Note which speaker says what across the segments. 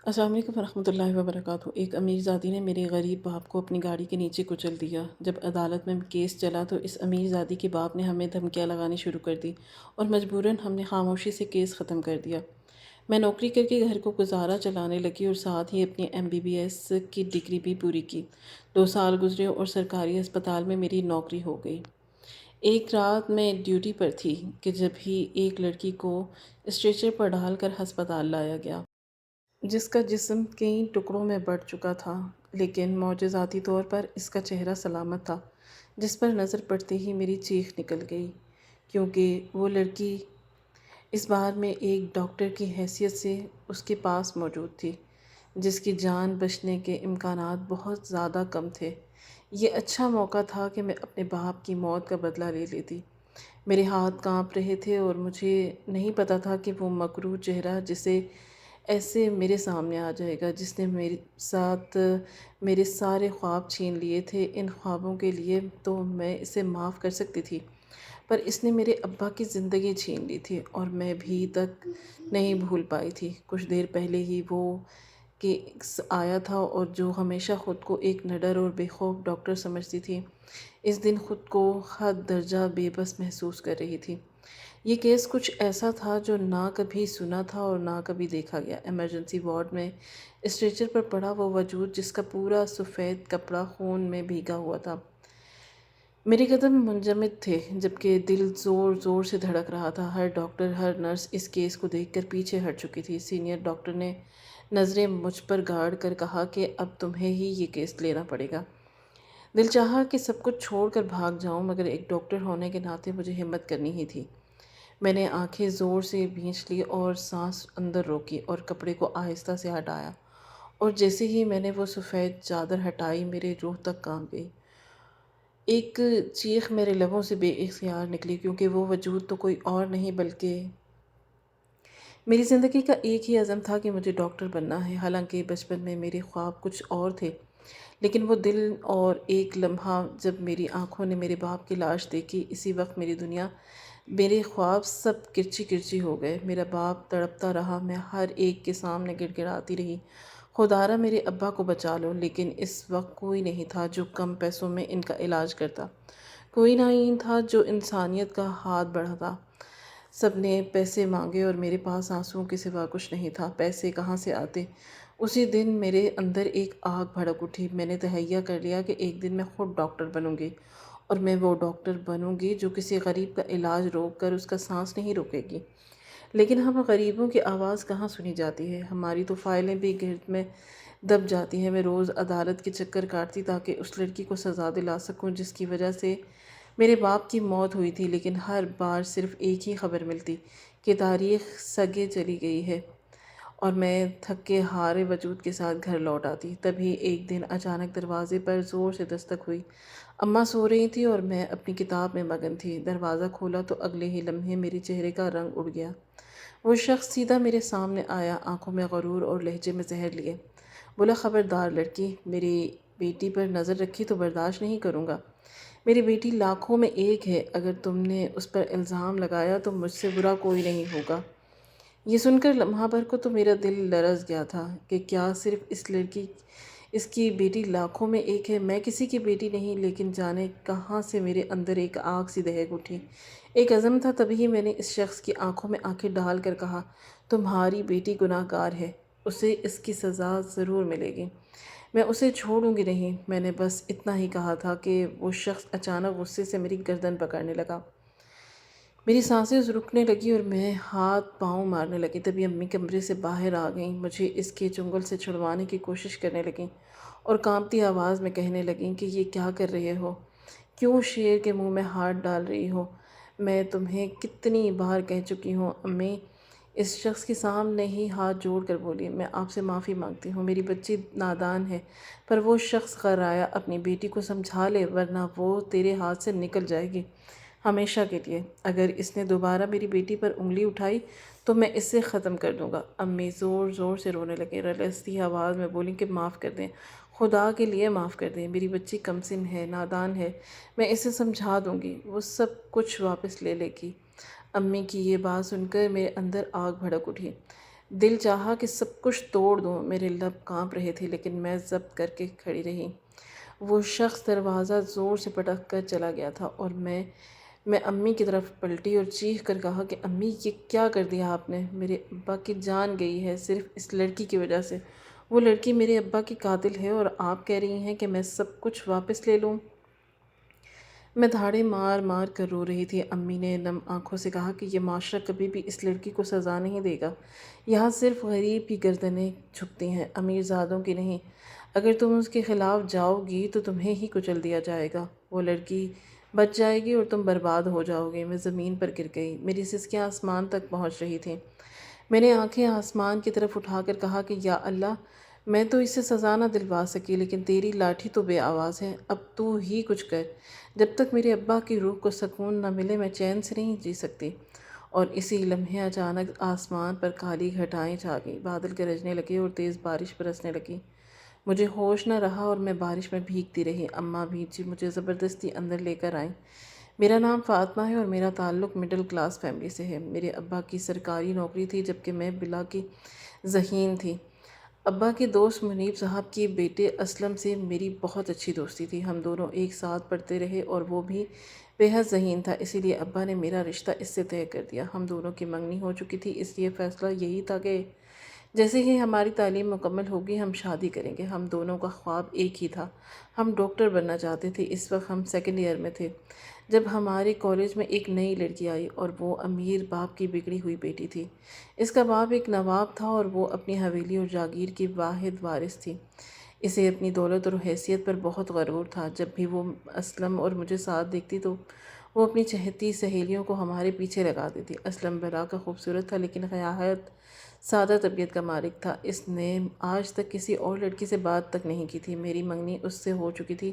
Speaker 1: السلام علیکم ورحمۃ اللہ وبرکاتہ۔ ایک امیر زادی نے میرے غریب باپ کو اپنی گاڑی کے نیچے کچل دیا۔ جب عدالت میں کیس چلا تو اس امیر زادی کے باپ نے ہمیں دھمکیاں لگانی شروع کر دی اور مجبوراً ہم نے خاموشی سے کیس ختم کر دیا۔ میں نوکری کر کے گھر کو گزارا چلانے لگی اور ساتھ ہی اپنی MBBS کی ڈگری بھی پوری کی۔ 2 سال گزرے اور سرکاری ہسپتال میں میری نوکری ہو گئی۔ ایک رات میں ڈیوٹی پر تھی کہ جب ہی ایک لڑکی کو اسٹریچر پر ڈال کر ہسپتال لایا گیا، جس کا جسم کئی ٹکڑوں میں بٹ چکا تھا، لیکن معجزاتی طور پر اس کا چہرہ سلامت تھا، جس پر نظر پڑتے ہی میری چیخ نکل گئی، کیونکہ وہ لڑکی اس بار میں ایک ڈاکٹر کی حیثیت سے اس کے پاس موجود تھی، جس کی جان بچنے کے امکانات بہت زیادہ کم تھے۔ یہ اچھا موقع تھا کہ میں اپنے باپ کی موت کا بدلہ لے لیتی۔ میرے ہاتھ کانپ رہے تھے اور مجھے نہیں پتا تھا کہ وہ مکروہ چہرہ جسے ایسے میرے سامنے آ جائے گا، جس نے میرے ساتھ میرے سارے خواب چھین لیے تھے۔ ان خوابوں کے لیے تو میں اسے معاف کر سکتی تھی، پر اس نے میرے ابا کی زندگی چھین لی تھی اور میں بھی تک نہیں بھول پائی تھی۔ کچھ دیر پہلے ہی وہ کیس آیا تھا اور جو ہمیشہ خود کو ایک نڈر اور بے خوف ڈاکٹر سمجھتی تھی، اس دن خود کو حد درجہ بے بس محسوس کر رہی تھی۔ یہ کیس کچھ ایسا تھا جو نہ کبھی سنا تھا اور نہ کبھی دیکھا گیا۔ ایمرجنسی وارڈ میں اسٹریچر پر پڑا وہ وجود جس کا پورا سفید کپڑا خون میں بھیگا ہوا تھا۔ میرے قدم منجمد تھے جبکہ دل زور زور سے دھڑک رہا تھا۔ ہر ڈاکٹر، ہر نرس اس کیس کو دیکھ کر پیچھے ہٹ چکی تھی۔ سینئر ڈاکٹر نے نظریں مجھ پر گاڑ کر کہا کہ اب تمہیں ہی یہ کیس لینا پڑے گا۔ دل چاہا کہ سب کچھ چھوڑ کر بھاگ جاؤں، مگر ایک ڈاکٹر ہونے کے ناطے مجھے ہمت کرنی ہی تھی۔ میں نے آنکھیں زور سے بھینچ لی اور سانس اندر روکی اور کپڑے کو آہستہ سے ہٹایا، اور جیسے ہی میں نے وہ سفید چادر ہٹائی میرے روح تک کانپ گئی۔ ایک چیخ میرے لبوں سے بے اختیار نکلی، کیونکہ وہ وجود تو کوئی اور نہیں بلکہ میری زندگی کا ایک ہی عزم تھا کہ مجھے ڈاکٹر بننا ہے۔ حالانکہ بچپن میں میرے خواب کچھ اور تھے، لیکن وہ دل اور ایک لمحہ جب میری آنکھوں نے میرے باپ کی لاش دیکھی، اسی وقت میری دنیا، میرے خواب سب کرچی کرچی ہو گئے۔ میرا باپ تڑپتا رہا، میں ہر ایک کے سامنے گڑ گڑاتی رہی، خدارا میرے ابا کو بچا لو۔ لیکن اس وقت کوئی نہیں تھا جو کم پیسوں میں ان کا علاج کرتا، کوئی نہیں تھا جو انسانیت کا ہاتھ بڑھاتا۔ سب نے پیسے مانگے اور میرے پاس آنسوؤں کے سوا کچھ نہیں تھا۔ پیسے کہاں سے آتے؟ اسی دن میرے اندر ایک آگ بھڑک اٹھی۔ میں نے تہیہ کر لیا کہ ایک دن میں خود ڈاکٹر بنوں گی، اور میں وہ ڈاکٹر بنوں گی جو کسی غریب کا علاج روک کر اس کا سانس نہیں روکے گی۔ لیکن ہم غریبوں کی آواز کہاں سنی جاتی ہے؟ ہماری تو فائلیں بھی گرد میں دب جاتی ہیں۔ میں روز عدالت کے چکر کاٹتی تاکہ اس لڑکی کو سزا دلا سکوں جس کی وجہ سے میرے باپ کی موت ہوئی تھی، لیکن ہر بار صرف ایک ہی خبر ملتی کہ تاریخ سگے چلی گئی ہے، اور میں تھکے ہارے وجود کے ساتھ گھر لوٹ آتی۔ تبھی ایک دن اچانک دروازے پر زور سے دستک ہوئی۔ اماں سو رہی تھی اور میں اپنی کتاب میں مگن تھی۔ دروازہ کھولا تو اگلے ہی لمحے میرے چہرے کا رنگ اڑ گیا۔ وہ شخص سیدھا میرے سامنے آیا، آنکھوں میں غرور اور لہجے میں زہر لیے۔ بولا، خبردار لڑکی، میری بیٹی پر نظر رکھی تو برداشت نہیں کروں گا۔ میری بیٹی لاکھوں میں ایک ہے، اگر تم نے اس پر الزام لگایا تو مجھ سے برا کوئی نہیں ہوگا۔ یہ سن کر لمحہ بھر کو تو میرا دل لرز گیا تھا کہ کیا صرف اس کی بیٹی لاکھوں میں ایک ہے؟ میں کسی کی بیٹی نہیں، لیکن جانے کہاں سے میرے اندر ایک آگ سی دہک اٹھی، ایک عزم تھا۔ تبھی میں نے اس شخص کی آنکھوں میں آنکھیں ڈال کر کہا، تمہاری بیٹی گناہ گار ہے، اسے اس کی سزا ضرور ملے گی، میں اسے چھوڑوں گی نہیں۔ میں نے بس اتنا ہی کہا تھا کہ وہ شخص اچانک غصے سے میری گردن پکڑنے لگا۔ میری سانسیں رکنے لگی اور میں ہاتھ پاؤں مارنے لگی۔ تبھی امی کمرے سے باہر آ گئیں، مجھے اس کے چنگل سے چھڑوانے کی کوشش کرنے لگیں اور کانپتی آواز میں کہنے لگیں کہ یہ کیا کر رہے ہو؟ کیوں شیر کے منہ میں ہاتھ ڈال رہی ہو؟ میں تمہیں کتنی بار کہہ چکی ہوں۔ امی اس شخص کے سامنے ہی ہاتھ جوڑ کر بولی، میں آپ سے معافی مانگتی ہوں، میری بچی نادان ہے۔ پر وہ شخص غرایا، اپنی بیٹی کو سمجھا لے ورنہ وہ تیرے ہاتھ سے نکل جائے گی ہمیشہ کے لیے۔ اگر اس نے دوبارہ میری بیٹی پر انگلی اٹھائی تو میں اسے ختم کر دوں گا۔ امی زور زور سے رونے لگیں، رلستی آواز میں بولیں کہ معاف کر دیں، خدا کے لیے معاف کر دیں، میری بچی کمسن ہے، نادان ہے، میں اسے سمجھا دوں گی، وہ سب کچھ واپس لے لے گی۔ امی کی یہ بات سن کر میرے اندر آگ بھڑک اٹھی۔ دل چاہا کہ سب کچھ توڑ دوں، میرے لب کانپ رہے تھے لیکن میں ضبط کر کے کھڑی رہی۔ وہ شخص دروازہ زور سے پٹک کر چلا گیا تھا اور میں امی کی طرف پلٹی اور چیخ کر کہا کہ امی یہ کیا کر دیا آپ نے؟ میرے ابا کی جان گئی ہے صرف اس لڑکی کی وجہ سے۔ وہ لڑکی میرے ابا کی قاتل ہے اور آپ کہہ رہی ہیں کہ میں سب کچھ واپس لے لوں؟ میں دھاڑے مار مار کر رو رہی تھی۔ امی نے نم آنکھوں سے کہا کہ یہ معاشرہ کبھی بھی اس لڑکی کو سزا نہیں دے گا۔ یہاں صرف غریب کی گردنیں جھکتی ہیں، امیر زادوں کی نہیں۔ اگر تم اس کے خلاف جاؤ گی تو تمہیں ہی کچل دیا جائے گا۔ وہ لڑکی بچ جائے گی اور تم برباد ہو جاؤ گے۔ میں زمین پر گر گئی، میری سسکیاں آسمان تک پہنچ رہی تھیں۔ میں نے آنکھیں آسمان کی طرف اٹھا کر کہا کہ یا اللہ، میں تو اسے سزا نہ دلوا سکی لیکن تیری لاٹھی تو بے آواز ہے، اب تو ہی کچھ کر۔ جب تک میرے ابا کی روح کو سکون نہ ملے میں چین سے نہیں جی سکتی۔ اور اسی لمحے اچانک آسمان پر کالی گھٹائیں چھا گئیں، بادل گرجنے لگے اور تیز بارش برسنے لگی۔ مجھے ہوش نہ رہا اور میں بارش میں بھیگتی رہی۔ اماں بھی مجھے زبردستی اندر لے کر آئیں۔ میرا نام فاطمہ ہے اور میرا تعلق مڈل کلاس فیملی سے ہے۔ میرے ابا کی سرکاری نوکری تھی جبکہ میں بلا کی ذہین تھی۔ ابا کے دوست منیب صاحب کے بیٹے اسلم سے میری بہت اچھی دوستی تھی۔ ہم دونوں ایک ساتھ پڑھتے رہے اور وہ بھی بے حد ذہین تھا، اسی لیے ابا نے میرا رشتہ اس سے طے کر دیا۔ ہم دونوں کی منگنی ہو چکی تھی، اس لیے فیصلہ یہی تھا کہ جیسے ہی ہماری تعلیم مکمل ہوگی ہم شادی کریں گے۔ ہم دونوں کا خواب ایک ہی تھا، ہم ڈاکٹر بننا چاہتے تھے۔ اس وقت ہم سیکنڈ ایئر میں تھے جب ہمارے کالج میں ایک نئی لڑکی آئی اور وہ امیر باپ کی بگڑی ہوئی بیٹی تھی۔ اس کا باپ ایک نواب تھا اور وہ اپنی حویلی اور جاگیر کی واحد وارث تھی۔ اسے اپنی دولت اور حیثیت پر بہت غرور تھا۔ جب بھی وہ اسلم اور مجھے ساتھ دیکھتی تو وہ اپنی چہتی سہیلیوں کو ہمارے پیچھے لگا دیتی۔ اسلم بلا کا خوبصورت تھا لیکن نہایت سادہ طبیعت کا مالک تھا۔ اس نے آج تک کسی اور لڑکی سے بات تک نہیں کی تھی۔ میری منگنی اس سے ہو چکی تھی،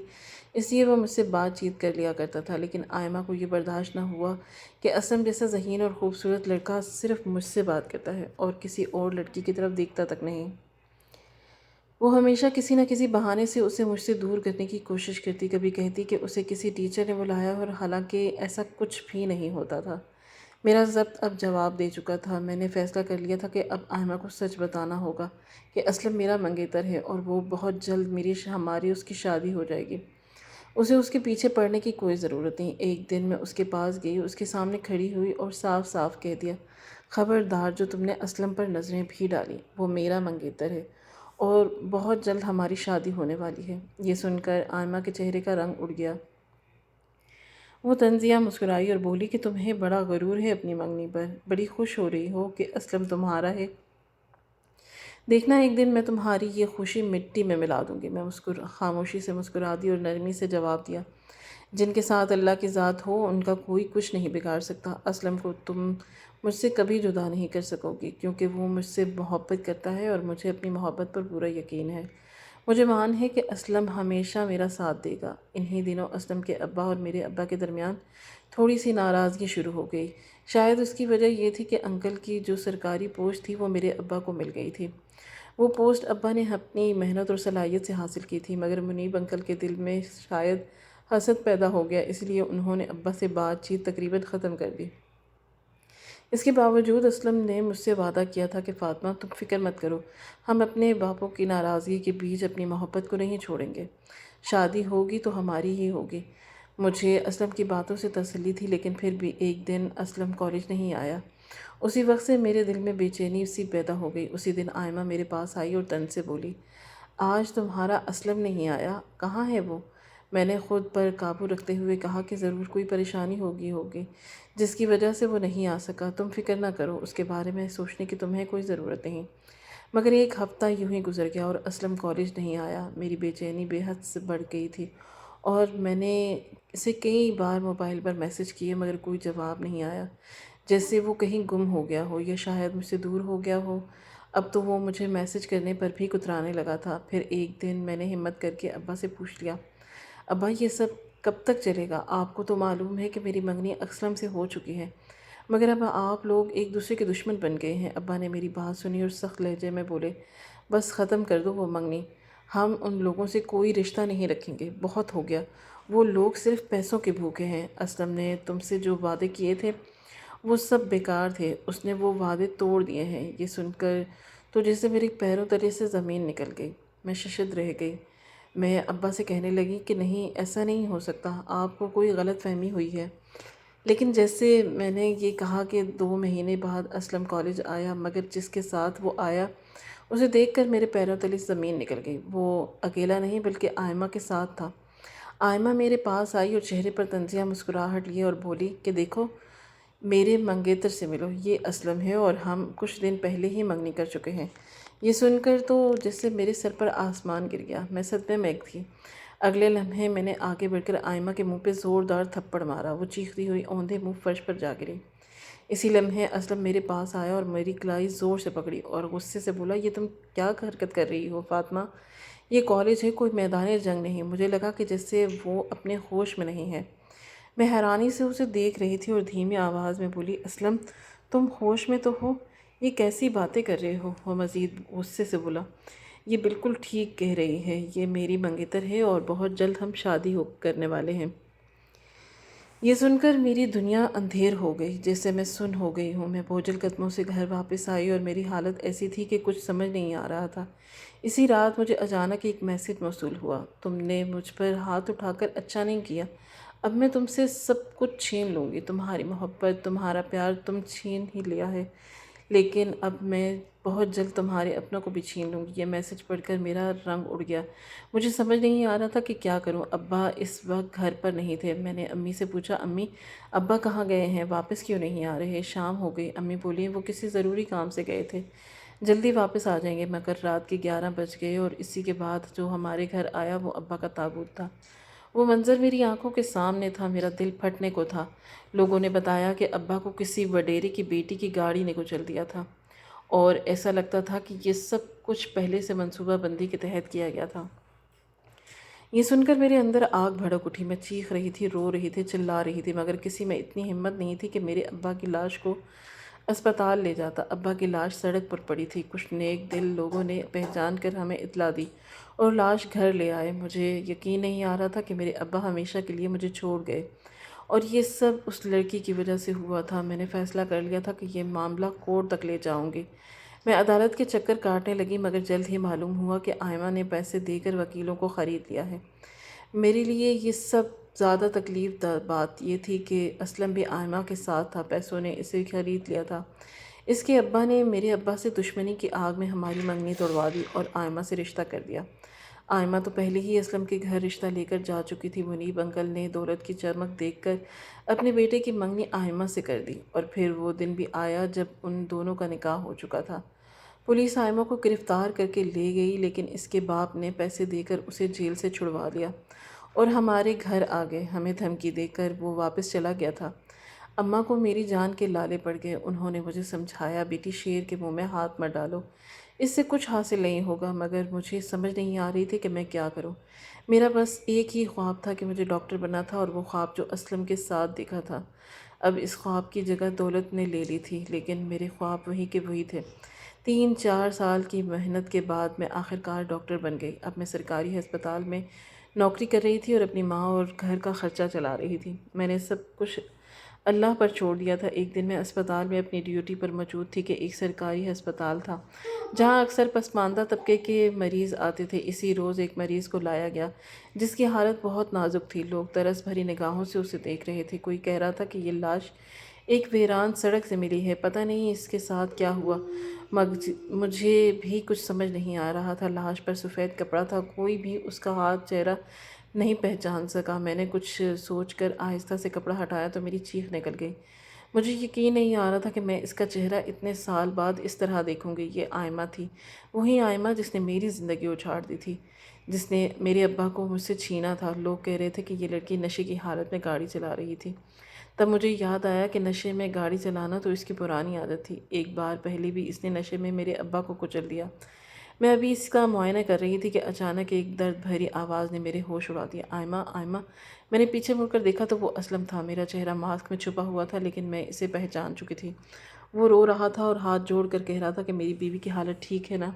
Speaker 1: اس لیے وہ مجھ سے بات چیت کر لیا کرتا تھا، لیکن آئمہ کو یہ برداشت نہ ہوا کہ اسلم جیسا ذہین اور خوبصورت لڑکا صرف مجھ سے بات کرتا ہے اور کسی اور لڑکی کی طرف دیکھتا تک نہیں۔ وہ ہمیشہ کسی نہ کسی بہانے سے اسے مجھ سے دور کرنے کی کوشش کرتی، کبھی کہتی کہ اسے کسی ٹیچر نے بلایا اور حالانکہ ایسا کچھ بھی نہیں ہوتا تھا۔ میرا ضبط اب جواب دے چکا تھا۔ میں نے فیصلہ کر لیا تھا کہ اب آئمہ کو سچ بتانا ہوگا کہ اسلم میرا منگیتر ہے اور وہ بہت جلد ہماری اس کی شادی ہو جائے گی۔ اسے اس کے پیچھے پڑنے کی کوئی ضرورت نہیں۔ ایک دن میں اس کے پاس گئی، اس کے سامنے کھڑی ہوئی اور صاف صاف کہہ دیا، خبردار جو تم نے اسلم پر نظریں بھی ڈالی، وہ میرا منگیتر ہے اور بہت جلد ہماری شادی ہونے والی ہے۔ یہ سن کر آئمہ کے چہرے کا رنگ اڑ گیا۔ وہ طنزیہ مسکرائی اور بولی کہ تمہیں بڑا غرور ہے اپنی منگنی پر، بڑی خوش ہو رہی ہو کہ اسلم تمہارا ہے۔ دیکھنا ایک دن میں تمہاری یہ خوشی مٹی میں ملا دوں گی۔ میں خاموشی سے مسکرا دی اور نرمی سے جواب دیا، جن کے ساتھ اللہ کی ذات ہو ان کا کوئی کچھ نہیں بگاڑ سکتا۔ اسلم کو تم مجھ سے کبھی جدا نہیں کر سکو گی کیونکہ وہ مجھ سے محبت کرتا ہے اور مجھے اپنی محبت پر پورا یقین ہے۔ مجھے مان ہے کہ اسلم ہمیشہ میرا ساتھ دے گا۔ انہی دنوں اسلم کے ابا اور میرے ابا کے درمیان تھوڑی سی ناراضگی شروع ہو گئی۔ شاید اس کی وجہ یہ تھی کہ انکل کی جو سرکاری پوسٹ تھی وہ میرے ابا کو مل گئی تھی۔ وہ پوسٹ ابا نے اپنی محنت اور صلاحیت سے حاصل کی تھی، مگر منیب انکل کے دل میں شاید حسد پیدا ہو گیا، اس لیے انہوں نے ابا سے بات چیت تقریباً ختم کر دی۔ اس کے باوجود اسلم نے مجھ سے وعدہ کیا تھا کہ فاطمہ تم فکر مت کرو، ہم اپنے باپوں کی ناراضگی کے بیچ اپنی محبت کو نہیں چھوڑیں گے۔ شادی ہوگی تو ہماری ہی ہوگی۔ مجھے اسلم کی باتوں سے تسلی تھی لیکن پھر بھی ایک دن اسلم کالج نہیں آیا۔ اسی وقت سے میرے دل میں بے چینی سی پیدا ہو گئی۔ اسی دن آئمہ میرے پاس آئی اور طنز سے بولی، آج تمہارا اسلم نہیں آیا، کہاں ہے وہ؟ میں نے خود پر قابو رکھتے ہوئے کہا کہ ضرور کوئی پریشانی ہوگی جس کی وجہ سے وہ نہیں آ سکا۔ تم فکر نہ کرو، اس کے بارے میں سوچنے کی تمہیں کوئی ضرورت نہیں۔ مگر ایک ہفتہ یوں ہی گزر گیا اور اسلم کالج نہیں آیا۔ میری بے چینی بے حد سے بڑھ گئی تھی اور میں نے اسے کئی بار موبائل پر میسج کیے مگر کوئی جواب نہیں آیا، جیسے وہ کہیں گم ہو گیا ہو یا شاید مجھ سے دور ہو گیا ہو۔ اب تو وہ مجھے میسج کرنے پر بھی کترانے لگا تھا۔ پھر ایک دن میں نے ہمت کر کے ابا سے پوچھ لیا، ابا یہ سب کب تک چلے گا؟ آپ کو تو معلوم ہے کہ میری منگنی اسلم سے ہو چکی ہے، مگر اب آپ لوگ ایک دوسرے کے دشمن بن گئے ہیں۔ ابا نے میری بات سنی اور سخت لہجے میں بولے، بس ختم کر دو وہ منگنی، ہم ان لوگوں سے کوئی رشتہ نہیں رکھیں گے، بہت ہو گیا، وہ لوگ صرف پیسوں کے بھوکے ہیں۔ اسلم نے تم سے جو وعدے کیے تھے وہ سب بیکار تھے، اس نے وہ وعدے توڑ دیے ہیں۔ یہ سن کر تو جیسے میرے پیروں تلے سے زمین نکل گئی، میں ششد رہ گئی۔ میں ابا سے کہنے لگی کہ نہیں، ایسا نہیں ہو سکتا، آپ کو کوئی غلط فہمی ہوئی ہے۔ لیکن جیسے میں نے یہ کہا کہ 2 مہینے بعد اسلم کالج آیا، مگر جس کے ساتھ وہ آیا اسے دیکھ کر میرے پیروں تلے سے زمین نکل گئی۔ وہ اکیلا نہیں بلکہ آئمہ کے ساتھ تھا۔ آئمہ میرے پاس آئی اور چہرے پر طنزیہ مسکراہٹ لیے اور بولی کہ دیکھو، میرے منگیتر سے ملو، یہ اسلم ہے اور ہم کچھ دن پہلے ہی منگنی کر چکے ہیں۔ یہ سن کر تو جیسے میرے سر پر آسمان گر گیا، میں صدمے میں تھی۔ اگلے لمحے میں نے آگے بڑھ کر آئمہ کے منہ پہ زوردار تھپڑ مارا، وہ چیختی ہوئی اوندھے منہ فرش پر جا گری۔ اسی لمحے اسلم میرے پاس آیا اور میری کلائی زور سے پکڑی اور غصے سے بولا، یہ تم کیا حرکت کر رہی ہو فاطمہ؟ یہ کالج ہے، کوئی میدان جنگ نہیں۔ مجھے لگا کہ جیسے وہ اپنے ہوش میں نہیں ہے۔ میں حیرانی سے اسے دیکھ رہی تھی اور دھیمی آواز میں بولی، اسلم تم ہوش میں تو ہو؟ یہ کیسی باتیں کر رہے ہو؟ وہ مزید غصے سے بولا، یہ بالکل ٹھیک کہہ رہی ہے، یہ میری منگیتر ہے اور بہت جلد ہم شادی کرنے والے ہیں۔ یہ سن کر میری دنیا اندھیر ہو گئی، جیسے میں سن ہو گئی ہوں۔ میں بوجھل قدموں سے گھر واپس آئی اور میری حالت ایسی تھی کہ کچھ سمجھ نہیں آ رہا تھا۔ اسی رات مجھے اچانک ایک میسج موصول ہوا، تم نے مجھ پر ہاتھ اٹھا کر اچھا نہیں کیا، اب میں تم سے سب کچھ چھین لوں گی، تمہاری محبت، تمہارا پیار تم چھین ہی لیا ہے، لیکن اب میں بہت جلد تمہارے اپنوں کو بھی چھین لوں گی۔ یہ میسج پڑھ کر میرا رنگ اڑ گیا، مجھے سمجھ نہیں آ رہا تھا کہ کیا کروں۔ ابا اس وقت گھر پر نہیں تھے۔ میں نے امی سے پوچھا، امی ابا کہاں گئے ہیں، واپس کیوں نہیں آ رہے؟ شام ہو گئی۔ امی بولی، وہ کسی ضروری کام سے گئے تھے، جلدی واپس آ جائیں گے۔ مگر رات کے 11 بج گئے اور اسی کے بعد جو ہمارے گھر آیا وہ ابا کا تابوت تھا۔ وہ منظر میری آنکھوں کے سامنے تھا، میرا دل پھٹنے کو تھا۔ لوگوں نے بتایا کہ ابا کو کسی وڈیرے کی بیٹی کی گاڑی نے کچل دیا تھا اور ایسا لگتا تھا کہ یہ سب کچھ پہلے سے منصوبہ بندی کے تحت کیا گیا تھا۔ یہ سن کر میرے اندر آگ بھڑک اٹھی، میں چیخ رہی تھی، رو رہی تھی، چلا رہی تھی، مگر کسی میں اتنی ہمت نہیں تھی کہ میرے ابا کی لاش کو اسپتال لے جاتا۔ ابا کی لاش سڑک پر پڑی تھی، کچھ نیک دل لوگوں نے پہچان کر ہمیں اطلاع دی اور لاش گھر لے آئے۔ مجھے یقین نہیں آ رہا تھا کہ میرے ابا ہمیشہ کے لیے مجھے چھوڑ گئے اور یہ سب اس لڑکی کی وجہ سے ہوا تھا۔ میں نے فیصلہ کر لیا تھا کہ یہ معاملہ کورٹ تک لے جاؤں گی۔ میں عدالت کے چکر کاٹنے لگی، مگر جلد ہی معلوم ہوا کہ آئمہ نے پیسے دے کر وکیلوں کو خرید لیا ہے۔ میرے لیے یہ سب زیادہ تکلیف دہ بات یہ تھی کہ اسلم بھی آئمہ کے ساتھ تھا، پیسوں نے اسے خرید لیا تھا۔ اس کے ابا نے میرے ابا سے دشمنی کی آگ میں ہماری منگنی توڑوا دی اور آئمہ سے رشتہ کر دیا۔ آئمہ تو پہلے ہی اسلم کے گھر رشتہ لے کر جا چکی تھی۔ منیب انکل نے دولت کی چمک دیکھ کر اپنے بیٹے کی منگنی آئمہ سے کر دی اور پھر وہ دن بھی آیا جب ان دونوں کا نکاح ہو چکا تھا۔ پولیس آئمہ کو گرفتار کر کے لے گئی، لیکن اس کے باپ نے پیسے دے کر اسے جیل سے چھڑوا لیا اور ہمارے گھر آ گئے۔ ہمیں دھمکی دے کر وہ واپس چلا گیا تھا۔ اماں کو میری جان کے لالے پڑ گئے۔ انہوں نے مجھے سمجھایا، بیٹی شیر کے منہ میں ہاتھ مت ڈالو، اس سے کچھ حاصل نہیں ہوگا، مگر مجھے سمجھ نہیں آ رہی تھی کہ میں کیا کروں۔ میرا بس ایک ہی خواب تھا کہ مجھے ڈاکٹر بننا تھا اور وہ خواب جو اسلم کے ساتھ دیکھا تھا۔ اب اس خواب کی جگہ دولت نے لے لی تھی، لیکن میرے خواب وہی کے وہی تھے۔ 3-4 سال کی محنت کے بعد میں آخرکار ڈاکٹر بن گئی۔ اب میں سرکاری ہسپتال میں نوکری کر رہی تھی اور اپنی ماں اور گھر کا خرچہ چلا رہی تھی۔ میں نے سب کچھ اللہ پر چھوڑ دیا تھا۔ ایک دن میں اسپتال میں اپنی ڈیوٹی پر موجود تھی کہ ایک سرکاری ہسپتال تھا جہاں اکثر پسماندہ طبقے کے مریض آتے تھے۔ اسی روز ایک مریض کو لایا گیا جس کی حالت بہت نازک تھی۔ لوگ ترس بھری نگاہوں سے اسے دیکھ رہے تھے۔ کوئی کہہ رہا تھا کہ یہ لاش ایک ویران سڑک سے ملی ہے، پتہ نہیں اس کے ساتھ کیا ہوا۔ مجھے بھی کچھ سمجھ نہیں آ رہا تھا۔ لاش پر سفید کپڑا تھا، کوئی بھی اس کا ہاتھ چہرہ نہیں پہچان سکا۔ میں نے کچھ سوچ کر آہستہ سے کپڑا ہٹایا تو میری چیخ نکل گئی۔ مجھے یقین نہیں آ رہا تھا کہ میں اس کا چہرہ اتنے سال بعد اس طرح دیکھوں گی۔ یہ آئمہ تھی، وہی آئمہ جس نے میری زندگی اجاڑ دی تھی، جس نے میرے ابا کو مجھ سے چھینا تھا۔ لوگ کہہ رہے تھے کہ یہ لڑکی نشے کی حالت میں گاڑی چلا رہی تھی۔ تب مجھے یاد آیا کہ نشے میں گاڑی چلانا تو اس کی پرانی عادت تھی۔ ایک بار پہلے بھی اس نے نشے میں میرے ابا کو کچل دیا۔ میں ابھی اس کا معائنہ کر رہی تھی کہ اچانک ایک درد بھری آواز نے میرے ہوش اڑا دیا، آئمہ، آئمہ۔ میں نے پیچھے مڑ کر دیکھا تو وہ اسلم تھا۔ میرا چہرہ ماسک میں چھپا ہوا تھا، لیکن میں اسے پہچان چکی تھی۔ وہ رو رہا تھا اور ہاتھ جوڑ کر کہہ رہا تھا کہ میری بیوی کی حالت ٹھیک ہے نا؟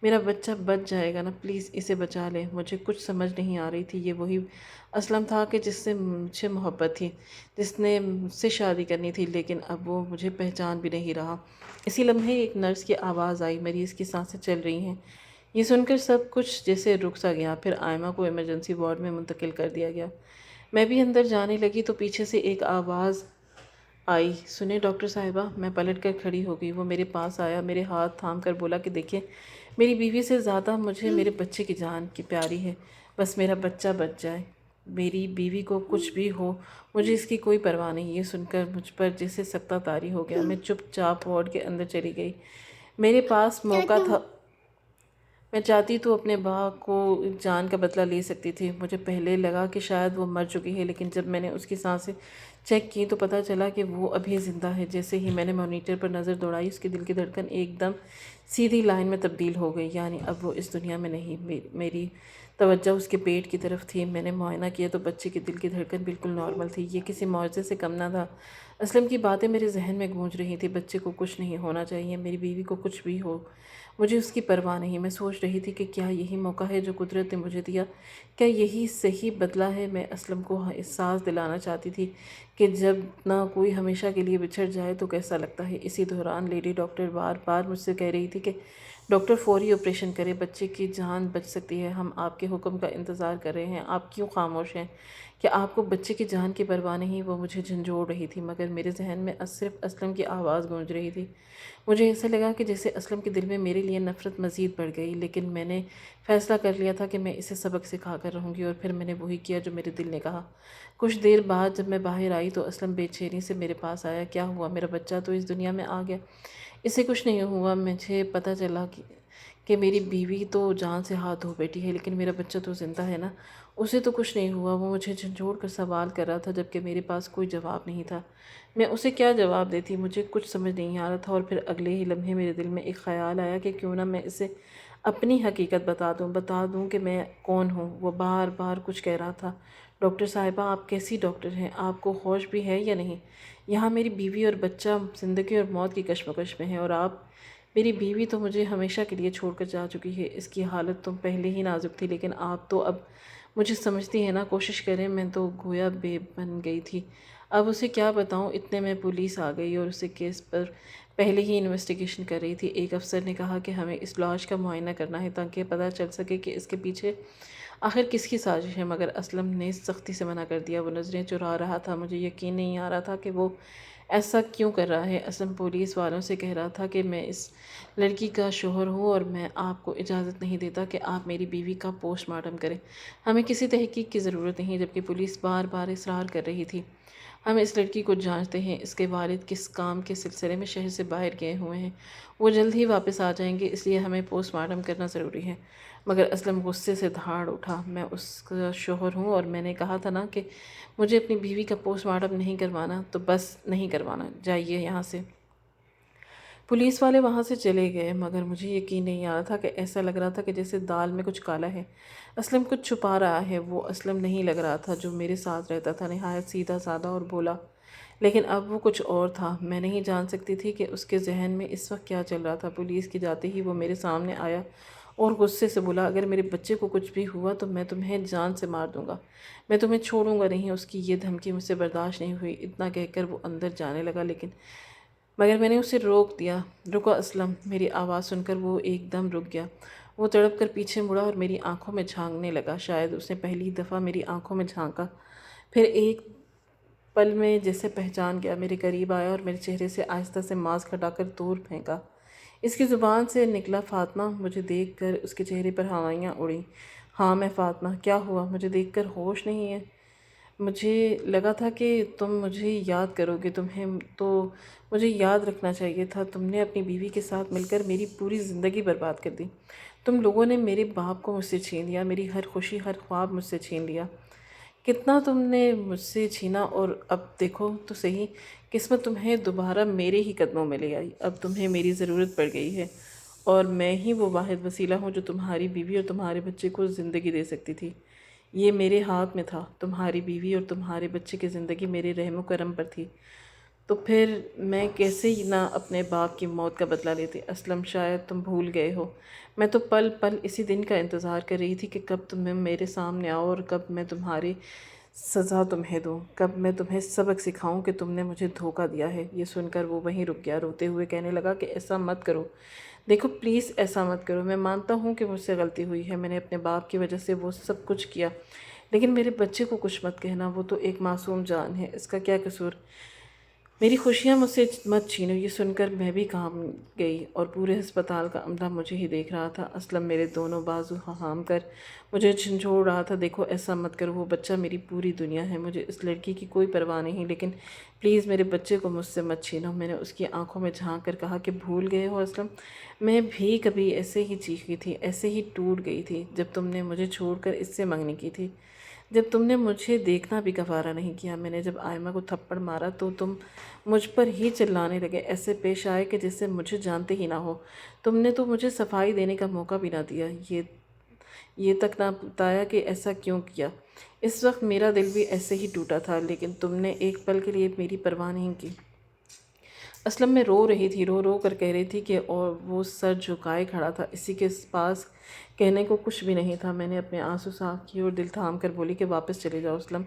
Speaker 1: میرا بچہ بچ جائے گا نا، پلیز اسے بچا لیں۔ مجھے کچھ سمجھ نہیں آ رہی تھی، یہ وہی اسلم تھا کہ جس سے مجھے محبت تھی، جس نے مجھ سے شادی کرنی تھی، لیکن اب وہ مجھے پہچان بھی نہیں رہا۔ اسی لمحے ایک نرس کی آواز آئی، مریض کی سانسیں چل رہی ہیں۔ یہ سن کر سب کچھ جیسے رک سا گیا، پھر آئمہ کو ایمرجنسی وارڈ میں منتقل کر دیا گیا۔ میں بھی اندر جانے لگی تو پیچھے سے ایک آواز آئی، سنیں ڈاکٹر صاحبہ۔ میں پلٹ کر کھڑی ہو گئی۔ وہ میرے پاس آیا، میرے ہاتھ تھام کر بولا کہ دیکھیں، میری بیوی سے زیادہ مجھے میرے بچے کی جان کی پیاری ہے، بس میرا بچہ بچ جائے۔ میری بیوی کو کچھ بھی ہو، مجھے اس کی کوئی پرواہ نہیں۔ یہ سن کر مجھ پر جیسے سکتہ طاری ہو گیا۔ میں چپ چاپ وارڈ کے اندر چلی گئی۔ میرے پاس موقع تھا، میں چاہتی تو اپنے باپ کو جان کا بدلہ لے سکتی تھی۔ مجھے پہلے لگا کہ شاید وہ مر چکی ہے، لیکن جب میں نے اس کی سانسیں چیک کی تو پتہ چلا کہ وہ ابھی زندہ ہے۔ جیسے ہی میں نے مانیٹر پر نظر دوڑائی، اس کے دل کی دھڑکن ایک دم سیدھی لائن میں تبدیل ہو گئی، یعنی اب وہ اس دنیا میں نہیں۔ میری توجہ اس کے پیٹ کی طرف تھی۔ میں نے معائنہ کیا تو بچے کے دل کی دھڑکن بالکل نارمل تھی۔ یہ کسی معجزے سے کم نہ تھا۔ اسلم کی باتیں میرے ذہن میں گونج رہی تھی، بچے کو کچھ نہیں ہونا چاہیے، میری بیوی کو کچھ بھی ہو، مجھے اس کی پرواہ نہیں۔ میں سوچ رہی تھی کہ کیا یہی موقع ہے جو قدرت نے مجھے دیا؟ کیا یہی صحیح بدلہ ہے؟ میں اسلم کو احساس دلانا چاہتی تھی کہ جب نہ کوئی ہمیشہ کے لیے بچھڑ جائے تو کیسا لگتا ہے۔ اسی دوران لیڈی ڈاکٹر بار بار مجھ سے کہہ رہی تھی کہ ڈاکٹر فوری آپریشن کرے، بچے کی جان بچ سکتی ہے، ہم آپ کے حکم کا انتظار کر رہے ہیں، آپ کیوں خاموش ہیں؟ کہ آپ کو بچے کی جان کی پرواہ نہیں؟ وہ مجھے جھنجھوڑ رہی تھی، مگر میرے ذہن میں صرف اسلم کی آواز گونج رہی تھی۔ مجھے ایسا لگا کہ جیسے اسلم کے دل میں میرے لیے نفرت مزید بڑھ گئی، لیکن میں نے فیصلہ کر لیا تھا کہ میں اسے سبق سکھا کر رہوں گی، اور پھر میں نے وہی کیا جو میرے دل نے کہا۔ کچھ دیر بعد جب میں باہر آئی تو اسلم بے چینی سے میرے پاس آیا۔ کیا ہوا؟ میرا بچہ تو اس دنیا میں آ گیا، اسے کچھ نہیں ہوا۔ مجھے پتہ چلا کہ میری بیوی تو جان سے ہاتھ دھو بیٹھی ہے، لیکن میرا بچہ تو زندہ ہے نا، اسے تو کچھ نہیں ہوا۔ وہ مجھے جھنجھوڑ کر سوال کر رہا تھا، جبکہ میرے پاس کوئی جواب نہیں تھا۔ میں اسے کیا جواب دیتی؟ مجھے کچھ سمجھ نہیں آ رہا تھا، اور پھر اگلے ہی لمحے میرے دل میں ایک خیال آیا کہ کیوں نہ میں اسے اپنی حقیقت بتا دوں کہ میں کون ہوں۔ وہ بار بار کچھ کہہ رہا تھا، ڈاکٹر صاحبہ آپ کیسی ڈاکٹر ہیں؟ آپ کو ہوش بھی ہے یا نہیں؟ یہاں میری بیوی اور بچہ زندگی اور موت کی کشمکش میں ہیں، اور آپ، میری بیوی تو مجھے ہمیشہ کے لیے چھوڑ کر جا چکی ہے، اس کی حالت تو پہلے ہی نازک تھی، لیکن آپ تو اب مجھے سمجھتی ہیں نا، کوشش کریں۔ میں تو گویا بے بن گئی تھی، اب اسے کیا بتاؤں۔ اتنے میں پولیس آ گئی اور اسے کیس پر پہلے ہی انویسٹیگیشن کر رہی تھی۔ ایک افسر نے کہا کہ ہمیں اس لاش کا معائنہ کرنا ہے تاکہ پتہ چل سکے کہ اس کے پیچھے آخر کس کی سازش ہے، مگر اسلم نے سختی سے منع کر دیا۔ وہ نظریں چرا رہا تھا، مجھے یقین نہیں آ رہا تھا کہ وہ ایسا کیوں کر رہا ہے۔ اسلم پولیس والوں سے کہہ رہا تھا کہ میں اس لڑکی کا شوہر ہوں اور میں آپ کو اجازت نہیں دیتا کہ آپ میری بیوی کا پوسٹ مارٹم کریں، ہمیں کسی تحقیق کی ضرورت نہیں، جبکہ پولیس بار بار اصرار کر رہی تھی۔ ہم اس لڑکی کو جانچتے ہیں، اس کے والد کس کام کے سلسلے میں شہر سے باہر گئے ہوئے ہیں، وہ جلد ہی واپس آ جائیں گے، اس لیے ہمیں پوسٹ مارٹم کرنا ضروری ہے۔ مگر اسلم غصے سے دھاڑ اٹھا، میں اس کا شوہر ہوں، اور میں نے کہا تھا نا کہ مجھے اپنی بیوی کا پوسٹ مارٹم نہیں کروانا، تو بس نہیں کروانا، جائیے یہاں سے۔ پولیس والے وہاں سے چلے گئے، مگر مجھے یقین نہیں آ رہا تھا کہ ایسا لگ رہا تھا کہ جیسے دال میں کچھ کالا ہے، اسلم کچھ چھپا رہا ہے۔ وہ اسلم نہیں لگ رہا تھا جو میرے ساتھ رہتا تھا، نہایت سیدھا سادہ اور بھولا، لیکن اب وہ کچھ اور تھا۔ میں نہیں جان سکتی تھی کہ اس کے ذہن میں اس وقت کیا چل رہا تھا۔ پولیس کے جاتے ہی وہ میرے سامنے آیا اور غصے سے بولا، اگر میرے بچے کو کچھ بھی ہوا تو میں تمہیں جان سے مار دوں گا، میں تمہیں چھوڑوں گا نہیں۔ اس کی یہ دھمکی مجھ سے برداشت نہیں ہوئی۔ اتنا کہہ کر وہ اندر جانے لگا، مگر میں نے اسے روک دیا۔ رکو اسلم، میری آواز سن کر وہ ایک دم رک گیا۔ وہ تڑپ کر پیچھے مڑا اور میری آنکھوں میں جھانکنے لگا، شاید اس نے پہلی دفعہ میری آنکھوں میں جھانکا۔ پھر ایک پل میں جیسے پہچان گیا، میرے قریب آیا اور میرے چہرے سے آہستہ سے ماسک ہٹا کر دور پھینکا۔ اس کی زبان سے نکلا، فاطمہ۔ مجھے دیکھ کر اس کے چہرے پر ہوائیاں اڑیں۔ ہاں میں فاطمہ۔ کیا ہوا؟ مجھے دیکھ کر ہوش نہیں ہے؟ مجھے لگا تھا کہ تم مجھے یاد کرو گے، تمہیں تو مجھے یاد رکھنا چاہیے تھا۔ تم نے اپنی بیوی کے ساتھ مل کر میری پوری زندگی برباد کر دی، تم لوگوں نے میرے باپ کو مجھ سے چھین لیا، میری ہر خوشی ہر خواب مجھ سے چھین لیا، کتنا تم نے مجھ سے چھینا، اور اب دیکھو تو صحیح، قسمت تمہیں دوبارہ میرے ہی قدموں میں لے آئی۔ اب تمہیں میری ضرورت پڑ گئی ہے، اور میں ہی وہ واحد وسیلہ ہوں جو تمہاری بیوی اور تمہارے بچے کو زندگی دے سکتی تھی۔ یہ میرے ہاتھ میں تھا، تمہاری بیوی اور تمہارے بچے کی زندگی میرے رحم و کرم پر تھی۔ تو پھر میں کیسے ہی نہ اپنے باپ کی موت کا بدلہ لیتی۔ اسلم شاید تم بھول گئے ہو، میں تو پل پل اسی دن کا انتظار کر رہی تھی کہ کب تم میرے سامنے آؤ اور کب میں تمہاری سزا تمہیں دوں، کب میں تمہیں سبق سکھاؤں کہ تم نے مجھے دھوکہ دیا ہے۔ یہ سن کر وہ وہیں رک گیا، روتے ہوئے کہنے لگا کہ ایسا مت کرو، دیکھو پلیز ایسا مت کرو، میں مانتا ہوں کہ مجھ سے غلطی ہوئی ہے، میں نے اپنے باپ کی وجہ سے وہ سب کچھ کیا، لیکن میرے بچے کو کچھ مت کہنا، وہ تو ایک معصوم جان ہے، اس کا کیا قصور؟ میری خوشیاں مجھ سے مت چھینو۔ یہ سن کر میں بھی کام گئی اور پورے ہسپتال کا عملہ مجھے ہی دیکھ رہا تھا۔ اسلم میرے دونوں بازو تھام کر مجھے جھنجھوڑ رہا تھا، دیکھو ایسا مت کرو، وہ بچہ میری پوری دنیا ہے، مجھے اس لڑکی کی کوئی پرواہ نہیں، لیکن پلیز میرے بچے کو مجھ سے مت چھینو۔ میں نے اس کی آنکھوں میں جھانک کر کہا کہ بھول گئے ہو اسلم، میں بھی کبھی ایسے ہی چیخی تھی، ایسے ہی ٹوٹ گئی تھی جب تم نے مجھے چھوڑ کر اس سے منگنی کی تھی، جب تم نے مجھے دیکھنا بھی گوارا نہیں کیا۔ میں نے جب آئمہ کو تھپڑ مارا تو تم مجھ پر ہی چلانے لگے، ایسے پیش آئے کہ جسے مجھے جانتے ہی نہ ہو، تم نے تو مجھے صفائی دینے کا موقع بھی نہ دیا، یہ تک نہ بتایا کہ ایسا کیوں کیا۔ اس وقت میرا دل بھی ایسے ہی ٹوٹا تھا، لیکن تم نے ایک پل کے لیے میری پرواہ نہیں کی۔ اسلم میں رو رہی تھی، رو رو کر کہہ رہی تھی کہ اور وہ سر جھکائے کھڑا تھا، اسی کے پاس کہنے کو کچھ بھی نہیں تھا۔ میں نے اپنے آنسو صاف کیے اور دل تھام کر بولی کہ واپس چلے جاؤ اسلم،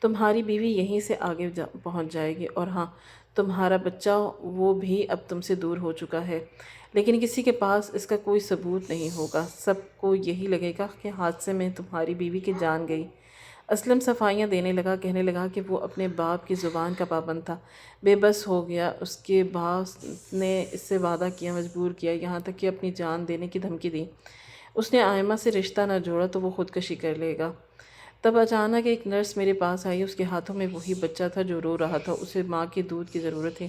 Speaker 1: تمہاری بیوی یہیں سے آگے پہنچ جائے گی، اور ہاں تمہارا بچہ وہ بھی اب تم سے دور ہو چکا ہے، لیکن کسی کے پاس اس کا کوئی ثبوت نہیں ہوگا، سب کو یہی لگے گا کہ حادثے میں تمہاری بیوی کی جان گئی۔ اسلم صفائیاں دینے لگا، کہنے لگا کہ وہ اپنے باپ کی زبان کا پابند تھا، بے بس ہو گیا، اس کے باپ نے اس سے وعدہ کیا، مجبور کیا، یہاں تک کہ اپنی جان دینے کی دھمکی دی۔ اس نے آئمہ سے رشتہ نہ جوڑا تو وہ خودکشی کر لے گا۔ تب اچانک ایک نرس میرے پاس آئی، اس کے ہاتھوں میں وہی بچہ تھا جو رو رہا تھا، اسے ماں کے دودھ کی ضرورت تھی۔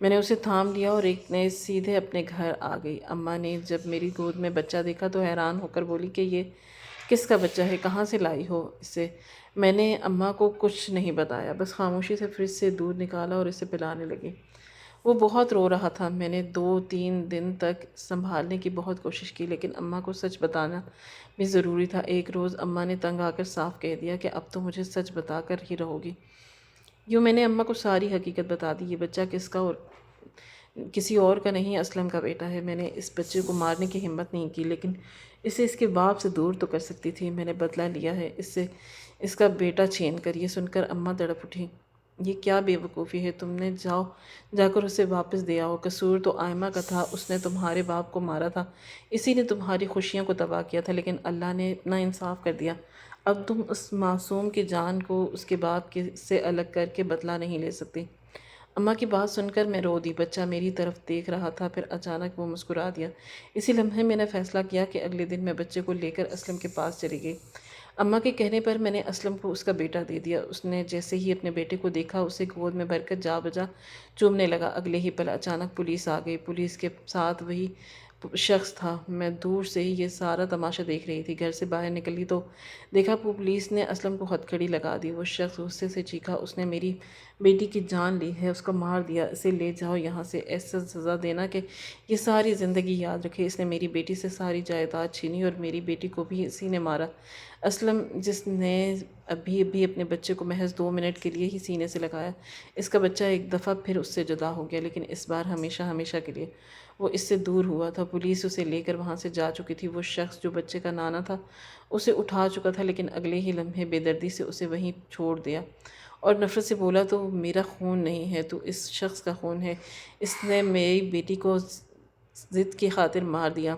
Speaker 1: میں نے اسے تھام لیا اور ایک نے سیدھے اپنے گھر آ گئی۔ اماں نے جب میری گود میں بچہ دیکھا تو حیران ہو کر بولی کہ یہ کس کا بچہ ہے، کہاں سے لائی ہو اسے؟ میں نے اماں کو کچھ نہیں بتایا، بس خاموشی سے فریج سے دودھ نکالا اور اسے پلانے لگی۔ وہ بہت رو رہا تھا، میں نے 2-3 دن تک سنبھالنے کی بہت کوشش کی، لیکن اماں کو سچ بتانا بھی ضروری تھا۔ ایک روز اماں نے تنگ آ کر صاف کہہ دیا کہ اب تو مجھے سچ بتا کر ہی رہو گی۔ یوں میں نے اماں کو ساری حقیقت بتا دی۔ یہ بچہ کس کا اور کسی اور کا نہیں، اسلم کا بیٹا ہے۔ میں نے اس بچے کو مارنے کی ہمت نہیں کی، لیکن اسے اس کے باپ سے دور تو کر سکتی تھی۔ میں نے بدلہ لیا ہے اس سے اس کا بیٹا چھین کر۔ یہ سن کر اماں تڑپ اٹھی، یہ کیا بے وقوفی ہے، تم نے جا کر اسے واپس دے آؤ، قصور تو آئمہ کا تھا، اس نے تمہارے باپ کو مارا تھا، اسی نے تمہاری خوشیوں کو تباہ کیا تھا، لیکن اللہ نے نا انصاف کر دیا، اب تم اس معصوم کی جان کو اس کے باپ سے الگ کر کے بدلہ نہیں لے سکتی۔ اماں کی بات سن کر میں رو دی۔ بچہ میری طرف دیکھ رہا تھا، پھر اچانک وہ مسکرا دیا۔ اسی لمحے میں نے فیصلہ کیا کہ اگلے دن میں بچے کو لے کر اسلم کے پاس چلی گئی۔ اماں کے کہنے پر میں نے اسلم کو اس کا بیٹا دے دیا۔ اس نے جیسے ہی اپنے بیٹے کو دیکھا اسے گود میں بھر کر جا بجا چومنے لگا۔ اگلے ہی پل اچانک پولیس آ گئی، پولیس کے ساتھ وہی شخص تھا۔ میں دور سے ہی یہ سارا تماشا دیکھ رہی تھی۔ گھر سے باہر نکلی تو دیکھا پولیس نے اسلم کو ہتھکڑی لگا دی۔ وہ شخص غصے سے چیخا، اس نے میری بیٹی کی جان لی ہے، اس کو مار دیا، اسے لے جاؤ یہاں سے، ایسا سزا دینا کہ یہ ساری زندگی یاد رکھے۔ اس نے میری بیٹی سے ساری جائیداد چھینی اور میری بیٹی کو بھی اسی نے مارا۔ اسلم جس نے ابھی اپنے بچے کو محض 2 منٹ کے لیے ہی سینے سے لگایا، اس کا بچہ ایک دفعہ پھر اس سے جدا ہو گیا، لیکن اس بار ہمیشہ ہمیشہ کے لیے۔ وہ اس سے دور ہوا تھا، پولیس اسے لے کر وہاں سے جا چکی تھی۔ وہ شخص جو بچے کا نانا تھا اسے اٹھا چکا تھا، لیکن اگلے ہی لمحے بے دردی سے اسے وہیں چھوڑ دیا اور نفرت سے بولا، تو میرا خون نہیں ہے، تو اس شخص کا خون ہے، اس نے میری بیٹی کو ضد کی خاطر مار دیا،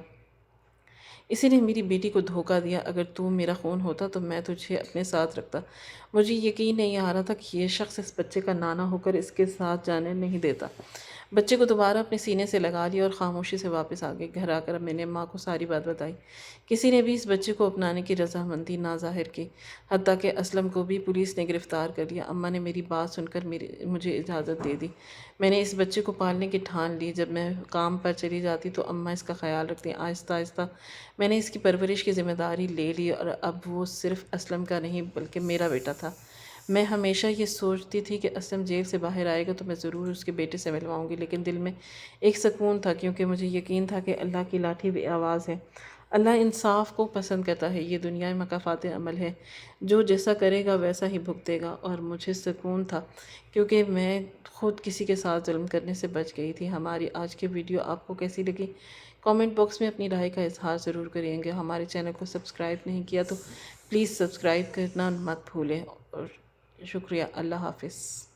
Speaker 1: اسی نے میری بیٹی کو دھوکہ دیا۔ اگر تو میرا خون ہوتا تو میں تجھے اپنے ساتھ رکھتا۔ مجھے یقین نہیں آ رہا تھا کہ یہ شخص اس بچے کا نانا ہو کر اس کے ساتھ جانے نہیں دیتا۔ بچے کو دوبارہ اپنے سینے سے لگا لیا اور خاموشی سے واپس آ گئے۔ گھر آ کر میں نے ماں کو ساری بات بتائی۔ کسی نے بھی اس بچے کو اپنانے کی رضامندی نہ ظاہر کی، حتیٰ کہ اسلم کو بھی پولیس نے گرفتار کر لیا۔ اماں نے میری بات سن کر مجھے اجازت دے دی۔ میں نے اس بچے کو پالنے کی ٹھان لی۔ جب میں کام پر چلی جاتی تو اماں اس کا خیال رکھتی۔ آہستہ آہستہ میں نے اس کی پرورش کی ذمہ داری لے لی اور اب وہ صرف اسلم کا نہیں بلکہ میرا بیٹا تھا۔ میں ہمیشہ یہ سوچتی تھی کہ اسلم جیل سے باہر آئے گا تو میں ضرور اس کے بیٹے سے ملواؤں گی، لیکن دل میں ایک سکون تھا، کیونکہ مجھے یقین تھا کہ اللہ کی لاٹھی بے آواز ہے۔ اللہ انصاف کو پسند کرتا ہے، یہ دنیا میں مکافات عمل ہے، جو جیسا کرے گا ویسا ہی بھگتے گا۔ اور مجھے سکون تھا کیونکہ میں خود کسی کے ساتھ ظلم کرنے سے بچ گئی تھی۔ ہماری آج کی ویڈیو آپ کو کیسی لگی؟ کامنٹ باکس میں اپنی رائے کا اظہار ضرور کریں گے۔ ہمارے چینل کو سبسکرائب نہیں کیا تو پلیز سبسکرائب کرنا مت بھولیں، اور شکریہ۔ اللہ حافظ۔